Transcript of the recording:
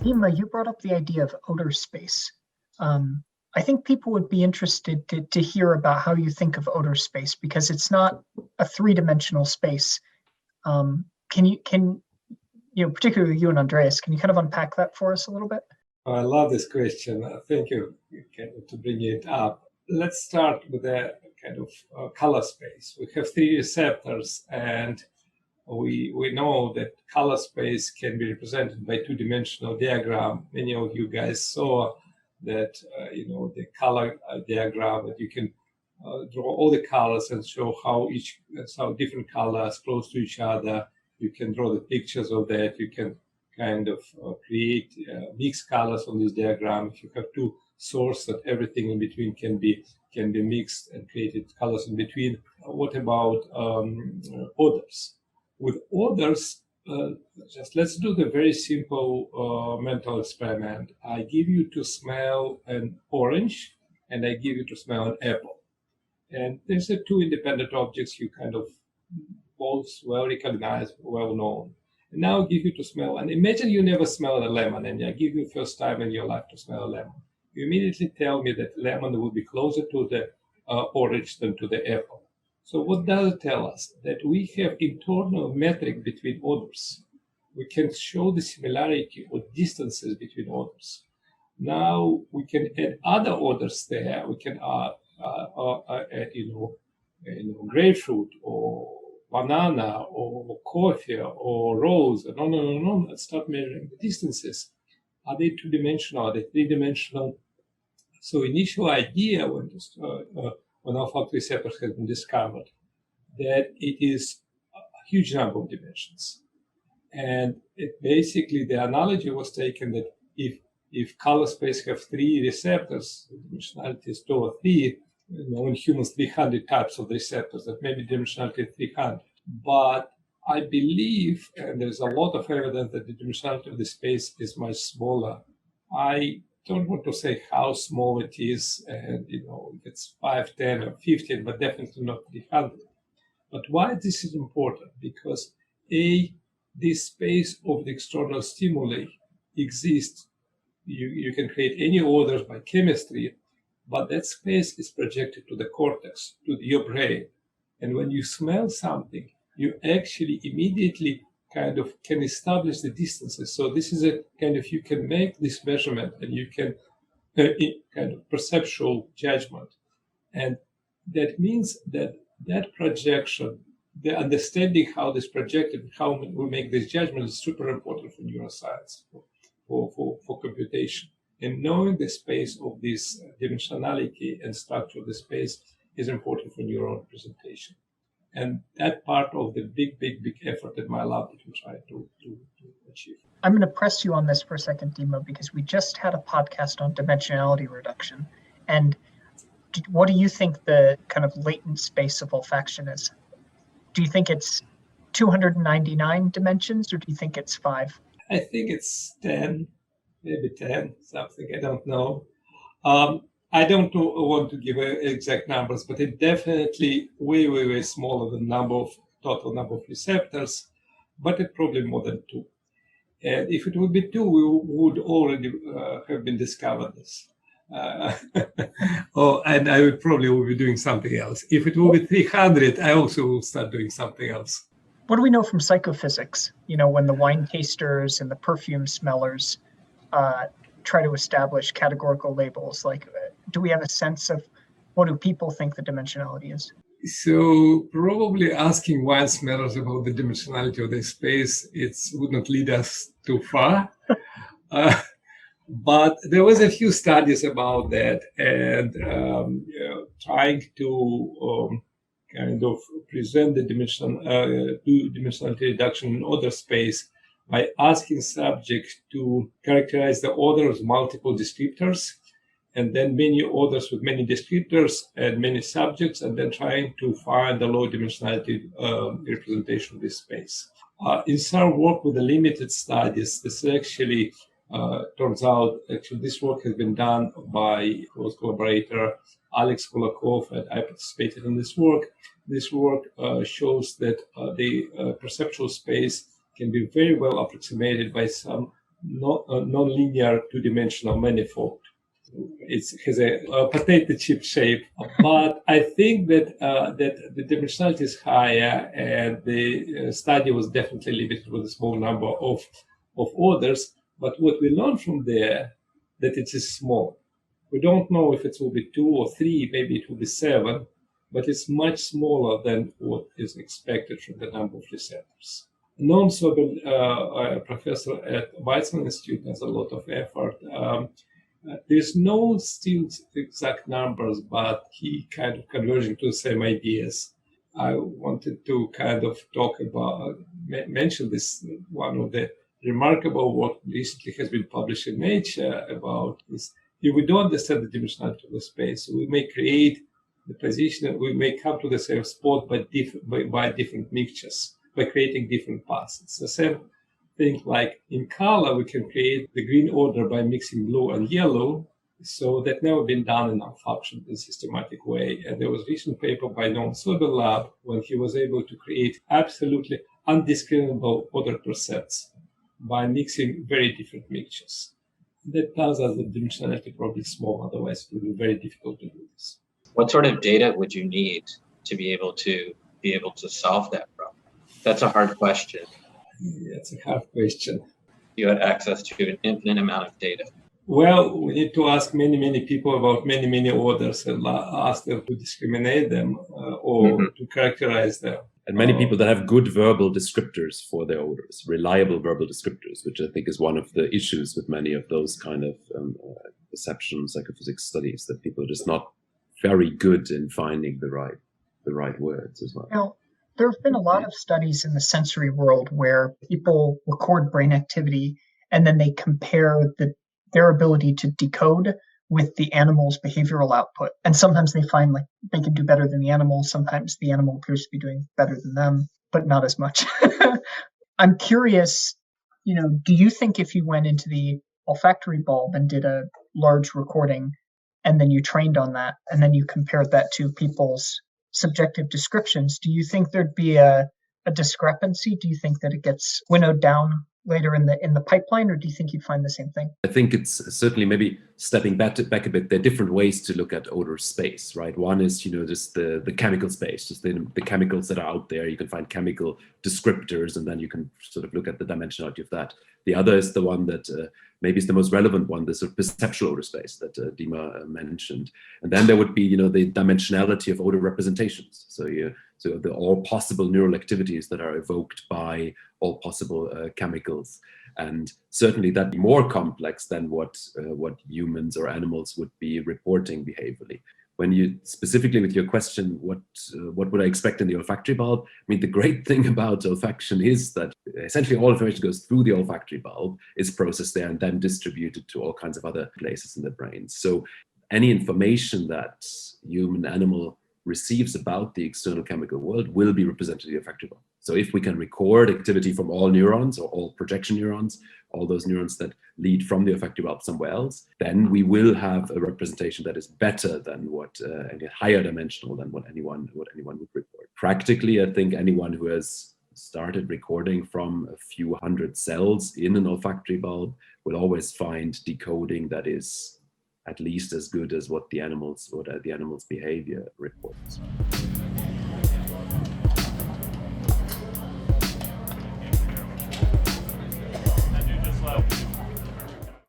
Dima, you brought up the idea of odor space. I think people would be interested to hear about how you think of odor space because it's not a three-dimensional space. Particularly you and Andreas, can you kind of unpack that for us a little bit? I love this question. Thank you to bring it up. Let's start with a kind of color space. We have three receptors, and we know that color space can be represented by two-dimensional diagram. Many of you guys saw that, the color diagram, that you can draw all the colors and show how different colors close to each other. You can draw the pictures of that. You can kind of create mixed colors on this diagram. If you have two sources, that everything in between can be mixed and created colors in between. What about odors? With odors, just let's do the very simple mental experiment. I give you to smell an orange, and I give you to smell an apple. And there's two independent objects you kind of both well recognized, well known. And now I give you to smell, and imagine you never smelled a lemon, and I give you first time in your life to smell a lemon. You immediately tell me that lemon will be closer to the orange than to the apple. So what does it tell us? That we have internal metric between odors. We can show the similarity or distances between odors. Now we can add other odors there. We can add, grapefruit or banana or coffee or rose, and on, and start measuring the distances. Are they two-dimensional? Are they three-dimensional? So initial idea when olfactory receptors has been discovered, that it is a huge number of dimensions. And basically the analogy was taken that if color space have three receptors, dimensionality is 2 or 3, in humans 300 types of receptors, that maybe dimensionality 300. But I believe, and there's a lot of evidence that the dimensionality of the space is much smaller. I don't want to say how small it is, and if it's 5, 10, or 15, but definitely not 300. But why this is important? Because this space of the external stimuli exists. You can create any odors by chemistry, but that space is projected to the cortex, to your brain. And when you smell something, you actually immediately kind of can establish the distances. So this is a kind of, you can make this measurement and you can kind of perceptual judgment. And that means that projection, the understanding how this projected, how we make this judgment is super important for neuroscience, for computation. And knowing the space of this dimensionality and structure of the space is important for neural representation. And that part of the big effort in my lab that we try to achieve. I'm going to press you on this for a second, Dima, because we just had a podcast on dimensionality reduction. And what do you think the kind of latent space of olfaction is? Do you think it's 299 dimensions, or do you think it's 5? I think it's 10, maybe 10, something, I don't know. I don't want to give exact numbers, but it definitely way smaller than total number of receptors, but it probably more than 2. And if it would be 2, we would already have been discovered this. And I would probably be doing something else. If it will be 300, I also will start doing something else. What do we know from psychophysics? When the wine tasters and the perfume smellers try to establish categorical labels, like, do we have a sense of what do people think the dimensionality is? So probably asking wine smellers about the dimensionality of the space, it would not lead us too far. But there was a few studies about that, and trying to kind of present the dimensionality reduction in odor space by asking subjects to characterize the odor as multiple descriptors, and then many odors with many descriptors and many subjects, and then trying to find the low dimensionality representation of this space. In some work with the limited studies, this actually turns out, this work has been done by close collaborator Alex Kulakov, and I participated in this work. This work shows that the perceptual space can be very well approximated by some non-linear two-dimensional manifold. It has a potato chip shape, but I think that that the dimensionality is higher, and the study was definitely limited with a small number of odors. But what we learned from there, that it is small. We don't know if it will be 2 or 3, maybe it will be 7, but it's much smaller than what is expected from the number of receptors. Noam Sobel, a professor at Weizmann Institute, has a lot of effort. There's no still exact numbers, but he kind of converging to the same ideas. I wanted to kind of talk about, mention this, one of the remarkable work recently has been published in Nature about this. If we don't understand the dimensionality of the space, we may create the position, we may come to the same spot by different mixtures, by creating different paths. It's the same thing like in color, we can create the green odor by mixing blue and yellow. So that's never been done in olfaction in a systematic way. And there was a recent paper by Noam Sobel lab when he was able to create absolutely undiscriminable odor percepts by mixing very different mixtures. That tells us that dimensionality probably is small, otherwise it would be very difficult to do this. What sort of data would you need to be able to solve that problem? That's a hard question. Yeah, it's a hard question. You had access to an infinite amount of data. Well, we need to ask many people about many odors and ask them to discriminate them or to characterize them. And many people that have good verbal descriptors for their odors, reliable verbal descriptors, which I think is one of the issues with many of those kind of perception psychophysics studies, that people are just not very good in finding the right words as well. Now, there have been a lot of studies in the sensory world where people record brain activity and then they compare their ability to decode with the animal's behavioral output. And sometimes they find like they can do better than the animal. Sometimes the animal appears to be doing better than them, but not as much. I'm curious, do you think if you went into the olfactory bulb and did a large recording and then you trained on that and then you compared that to people's subjective descriptions, do you think there'd be a discrepancy? Do you think that it gets winnowed down later in the pipeline, or do you think you'd find the same thing? I think it's certainly maybe stepping back a bit. There are different ways to look at odor space, right? One is, just the chemical space, just the chemicals that are out there. You can find chemical descriptors, and then you can sort of look at the dimensionality of that. The other is the one that maybe is the most relevant one, the sort of perceptual odor space that Dima mentioned. And then there would be, the dimensionality of odor representations. So the all possible neural activities that are evoked by all possible chemicals. And certainly that'd be more complex than what humans or animals would be reporting behaviorally. When you specifically with your question, what would I expect in the olfactory bulb? I mean, the great thing about olfaction is that essentially all information goes through the olfactory bulb, is processed there, and then distributed to all kinds of other places in the brain. So any information that human animal receives about the external chemical world will be represented in the olfactory bulb. So if we can record activity from all neurons or all projection neurons, all those neurons that lead from the olfactory bulb somewhere else, then we will have a representation that is better than and higher dimensional than what anyone would report. Practically, I think anyone who has started recording from a few hundred cells in an olfactory bulb will always find decoding that is at least as good as what the animal's behavior reports.